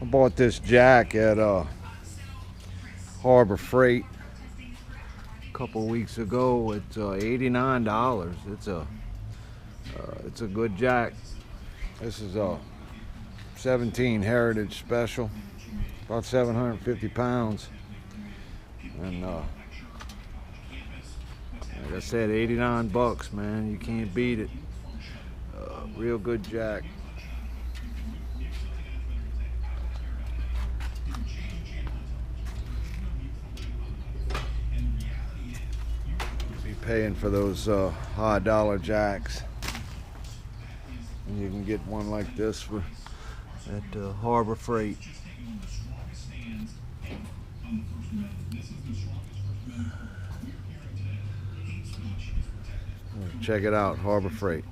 I bought this jack at Harbor Freight a couple weeks ago. It's $89. It's a good jack. This is a 17 Heritage Special, about 750 pounds, and like I said, 89 bucks, man. You can't beat it. Real good jack. Be paying for those high dollar jacks, and you can get one like this at Harbor Freight. Check it out, Harbor Freight.